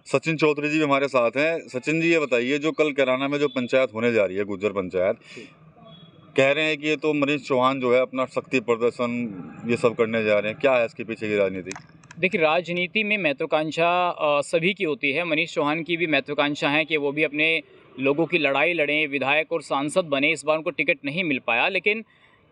सचिन चौधरी जी भी हमारे साथ हैं। सचिन जी, ये बताइए, जो कल कैराना में जो पंचायत होने जा रही है, गुज्जर पंचायत, कह रहे हैं कि ये तो मनीष चौहान जो है अपना शक्ति प्रदर्शन ये सब करने जा रहे हैं, क्या है इसके पीछे की राजनीति? देखिए, राजनीति में महत्वाकांक्षा सभी की होती है। मनीष चौहान की भी महत्वाकांक्षा है कि वो भी अपने लोगों की लड़ाई लड़ें, विधायक और सांसद बने। इस बार उनको टिकट नहीं मिल पाया, लेकिन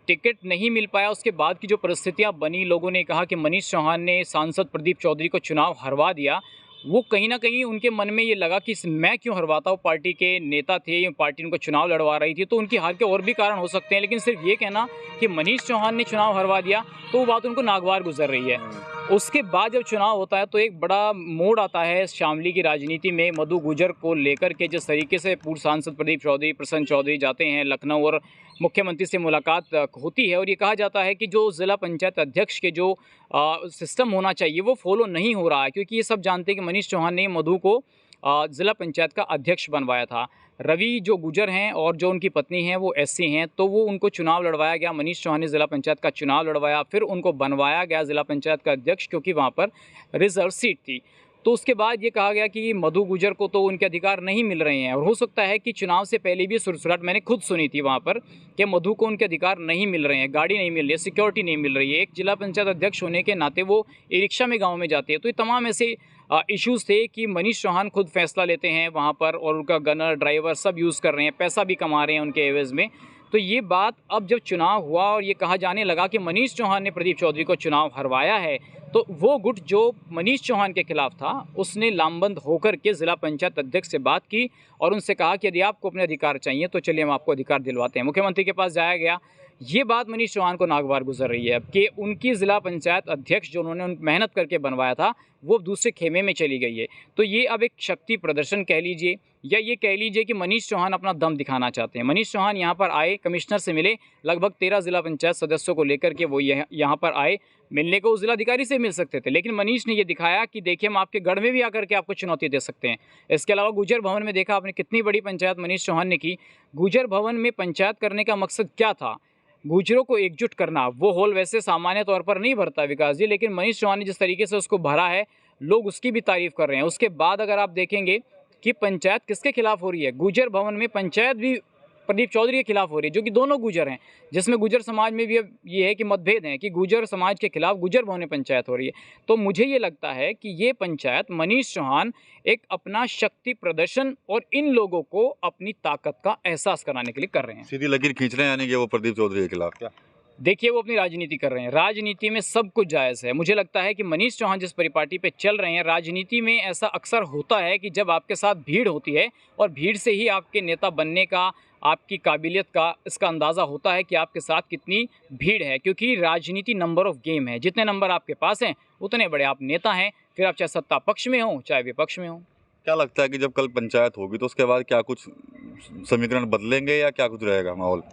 टिकट नहीं मिल पाया उसके बाद की जो परिस्थितियां बनी, लोगों ने कहा कि मनीष चौहान ने सांसद प्रदीप चौधरी को चुनाव हरवा दिया। वो कहीं ना कहीं उनके मन में ये लगा कि मैं क्यों हरवाता हूँ, पार्टी के नेता थे, पार्टी उनको चुनाव लड़वा रही थी, तो उनकी हार के और भी कारण हो सकते हैं। लेकिन सिर्फ ये कहना कि मनीष चौहान ने चुनाव हरवा दिया, तो वो बात उनको नागवार गुजर रही है। उसके बाद जब चुनाव होता है तो एक बड़ा मोड़ आता है शामली की राजनीति में, मधु गुजर को लेकर के। जिस तरीके से पूर्व सांसद प्रदीप चौधरी, प्रसन्न चौधरी जाते हैं लखनऊ और मुख्यमंत्री से मुलाकात होती है, और ये कहा जाता है कि जो ज़िला पंचायत अध्यक्ष के जो सिस्टम होना चाहिए वो फॉलो नहीं हो रहा है, क्योंकि ये सब जानते हैं कि मनीष चौहान ने मधु को ज़िला पंचायत का अध्यक्ष बनवाया था। रवि जो गुजर हैं और जो उनकी पत्नी हैं वो एससी हैं, तो वो उनको चुनाव लड़वाया गया। मनीष चौहान ने ज़िला पंचायत का चुनाव लड़वाया, फिर उनको बनवाया गया ज़िला पंचायत का अध्यक्ष, क्योंकि वहाँ पर रिजर्व सीट थी। तो उसके बाद ये कहा गया कि मधु गुजर को तो उनके अधिकार नहीं मिल रहे हैं, और हो सकता है कि चुनाव से पहले भी सुरसुराहट मैंने खुद सुनी थी वहाँ पर कि मधु को उनके अधिकार नहीं मिल रहे हैं, गाड़ी नहीं मिल रही है, सिक्योरिटी नहीं मिल रही है। एक जिला पंचायत अध्यक्ष होने के नाते वो ई रिक्शा में गाँव में जाते हैं। तो ये तमाम ऐसे इश्यूज़ थे कि मनीष चौहान खुद फैसला लेते हैं वहाँ पर, और उनका गनर ड्राइवर सब यूज़ कर रहे हैं, पैसा भी कमा रहे हैं उनके एवज़ में। तो ये बात अब जब चुनाव हुआ और ये कहा जाने लगा कि मनीष चौहान ने प्रदीप चौधरी को चुनाव हरवाया है, तो वो गुट जो मनीष चौहान के खिलाफ था उसने लामबंद होकर के ज़िला पंचायत अध्यक्ष से बात की और उनसे कहा कि यदि आपको अपने अधिकार चाहिए तो चलिए हम आपको अधिकार दिलवाते हैं। मुख्यमंत्री के पास जाया गया। ये बात मनीष चौहान को नागवार गुजर रही है अब कि उनकी ज़िला पंचायत अध्यक्ष जो उन्होंने मेहनत करके बनवाया था वो दूसरे खेमे में चली गई है। तो ये अब एक शक्ति प्रदर्शन कह लीजिए, या ये कह लीजिए कि मनीष चौहान अपना दम दिखाना चाहते हैं। मनीष चौहान यहाँ पर आए, कमिश्नर से मिले, लगभग 13 जिला पंचायत सदस्यों को लेकर के वो यहाँ पर आए। मिलने को उस जिलाधिकारी से मिल सकते थे, लेकिन मनीष ने ये दिखाया कि देखिए हम आपके गढ़ में भी आकर के आपको चुनौती दे सकते हैं। इसके अलावा गुजर भवन में देखा आपने कितनी बड़ी पंचायत मनीष चौहान ने की। गुजर भवन में पंचायत करने का मकसद क्या था? गुजरों को एकजुट करना। वो हॉल वैसे सामान्य तौर पर नहीं भरता विकास जी, लेकिन मनीष चौहान ने जिस तरीके से उसको भरा है, लोग उसकी भी तारीफ कर रहे हैं। उसके बाद अगर आप देखेंगे कि पंचायत किसके खिलाफ हो रही है, गुजर भवन में पंचायत भी प्रदीप चौधरी के खिलाफ हो रही है, जो कि दोनों गुजर हैं, जिसमें गुजर समाज में भी अब ये है कि मतभेद हैं कि गुजर समाज के खिलाफ गुजर भवन में पंचायत हो रही है। तो मुझे ये लगता है कि ये पंचायत मनीष चौहान एक अपना शक्ति प्रदर्शन और इन लोगों को अपनी ताकत का एहसास कराने के लिए कर रहे हैं। सीधी लकीर खींच रहे हैं यानी कि वो प्रदीप चौधरी के खिलाफ क्या? देखिए, वो अपनी राजनीति कर रहे हैं। राजनीति में सब कुछ जायज़ है। मुझे लगता है कि मनीष चौहान जिस परिपाटी पे चल रहे हैं, राजनीति में ऐसा अक्सर होता है कि जब आपके साथ भीड़ होती है और भीड़ से ही आपके नेता बनने का, आपकी काबिलियत का इसका अंदाज़ा होता है कि आपके साथ कितनी भीड़ है, क्योंकि राजनीति नंबर ऑफ गेम है। जितने नंबर आपके पास हैं उतने बड़े आप नेता हैं, फिर आप चाहे सत्ता पक्ष में हों चाहे विपक्ष में हों। क्या लगता है कि जब कल पंचायत होगी तो उसके बाद क्या कुछ समीकरण बदलेंगे या क्या कुछ रहेगा माहौल?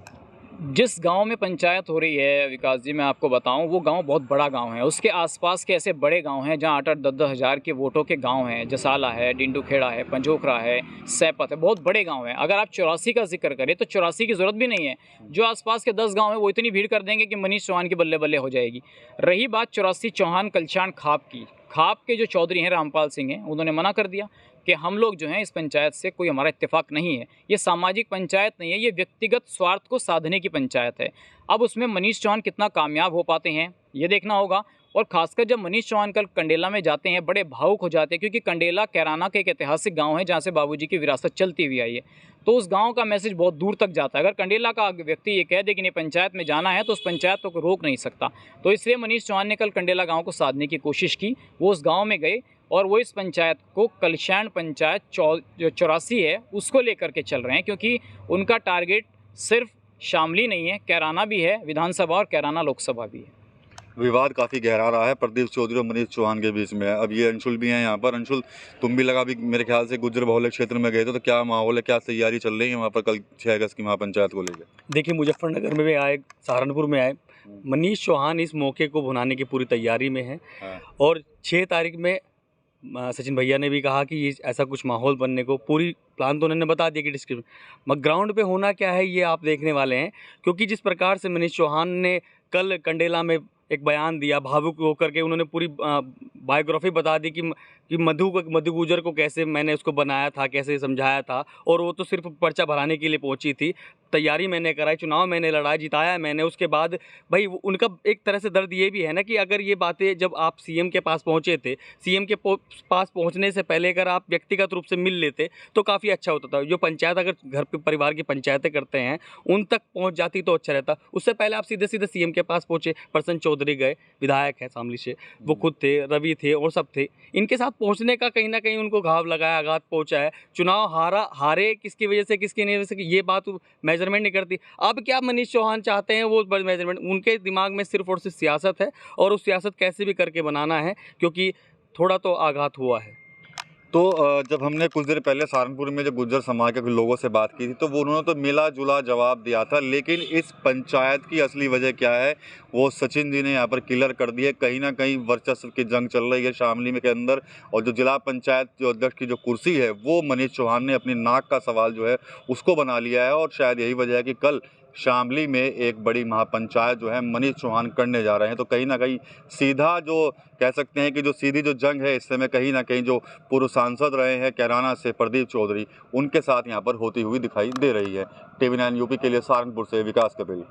जिस गांव में पंचायत हो रही है विकास जी, मैं आपको बताऊं, वो गांव बहुत बड़ा गांव है। उसके आसपास के ऐसे बड़े गांव हैं जहां 8-8, 10-10 हज़ार के वोटों के गांव हैं। जसाला है, डिंडू खेड़ा है, पंजोखरा है, सैपत है, बहुत बड़े गांव हैं। अगर आप 84 का जिक्र करें तो 84 की ज़रूरत भी नहीं है। जो आसपास के 10 गाँव हैं वो इतनी भीड़ कर देंगे कि मनीष चौहान की बल्ले बल्ले हो जाएगी। रही बात 84 चौहान कलशान खाप की, खाप के जो चौधरी हैं रामपाल सिंह हैं, उन्होंने मना कर दिया कि हम लोग जो हैं इस पंचायत से कोई हमारा इत्तेफाक नहीं है। ये सामाजिक पंचायत नहीं है, ये व्यक्तिगत स्वार्थ को साधने की पंचायत है। अब उसमें मनीष चौहान कितना कामयाब हो पाते हैं ये देखना होगा। और खासकर जब मनीष चौहान कल कंडेला में जाते हैं, बड़े भावुक हो जाते हैं, क्योंकि कंडेला कैराना का एक ऐतिहासिक गांव है जहां से बाबूजी की विरासत चलती हुई आई है। तो उस गांव का मैसेज बहुत दूर तक जाता है। अगर कंडेला का व्यक्ति ये कह दे कि नहीं पंचायत में जाना है तो उस पंचायत को रोक नहीं सकता। तो इसलिए मनीष चौहान ने कल कंडेला गाँव को साधने की कोशिश की। वो उस गाँव में गए और वो इस पंचायत को कलशान पंचायत जो 84 है उसको लेकर के चल रहे हैं, क्योंकि उनका टारगेट सिर्फ शामली नहीं है, कैराना भी है विधानसभा और कैराना लोकसभा भी है। विवाद काफ़ी गहरा रहा है प्रदीप चौधरी और मनीष चौहान के बीच में। अब ये अंशुल भी हैं यहाँ पर। अंशुल, तुम भी लगा भी मेरे ख्याल से गुजर बहुल्य क्षेत्र में गए थे, तो क्या माहौल है, क्या तैयारी चल रही है वहाँ पर कल 6 अगस्त की महापंचायत को लेकर? देखिए, मुजफ्फरनगर में भी आए, सहारनपुर में आए, मनीष चौहान इस मौके को भुनाने की पूरी तैयारी में है। और 6 तारीख में सचिन भैया ने भी कहा कि ये ऐसा कुछ माहौल बनने को पूरी प्लान तो उन्होंने बता दिया कि डिस्क्रिप्शन मगर ग्राउंड पे होना क्या है ये आप देखने वाले हैं। क्योंकि जिस प्रकार से मनीष चौहान ने कल कंडेला में एक बयान दिया, भावुक होकर के उन्होंने पूरी बायोग्राफी बता दी कि कि मधु गुजर को कैसे मैंने उसको बनाया था, कैसे समझाया था, और वो तो सिर्फ पर्चा भराने के लिए पहुंची थी। तैयारी मैंने कराई, चुनाव मैंने लड़ा, जिताया मैंने। उसके बाद भाई उनका एक तरह से दर्द ये भी है ना कि अगर ये बातें जब आप सीएम के पास पहुंचे थे, सीएम के पास पहुंचने से पहले अगर आप व्यक्तिगत रूप से मिल लेते तो काफ़ी अच्छा होता था। जो पंचायत अगर घर पे परिवार की पंचायतें करते हैं उन तक पहुंच जाती तो अच्छा रहता। उससे पहले आप सीधे सीधे सीएम के पास पहुंचे। प्रसन्न चौधरी गए, विधायक हैं शामली से, वो खुद थे, रवि थे और सब थे। इनके साथ पहुंचने का कहीं ना कहीं उनको घाव लगाया, आघात पहुंचा है। चुनाव हारे किसकी वजह से, किसकी नहीं वजह से, ये बात मेजरमेंट नहीं करती। अब क्या मनीष चौहान चाहते हैं वो मेजरमेंट, उनके दिमाग में सिर्फ और सिर्फ सियासत है, और उस सियासत कैसे भी करके बनाना है, क्योंकि थोड़ा तो आघात हुआ है। तो जब हमने कुछ देर पहले सहारनपुर में जब गुज्जर समाज के कुछ लोगों से बात की थी तो वो उन्होंने तो मिला जुला जवाब दिया था, लेकिन इस पंचायत की असली वजह क्या है वो सचिन जी ने यहाँ पर क्लियर कर दी है। कहीं ना कहीं वर्चस्व की जंग चल रही है शामली में के अंदर, और जो जिला पंचायत जो अध्यक्ष की जो कुर्सी है वो मनीष चौहान ने अपनी नाक का सवाल जो है उसको बना लिया है। और शायद यही वजह है कि कल शामली में एक बड़ी महापंचायत जो है मनीष चौहान करने जा रहे हैं। तो कहीं ना कहीं सीधा जो कह सकते हैं कि जो सीधी जो जंग है इस समय कहीं ना कहीं जो पूर्व सांसद रहे हैं कैराना से प्रदीप चौधरी, उनके साथ यहाँ पर होती हुई दिखाई दे रही है। TV9 यूपी के लिए सहारनपुर से विकास कपिल।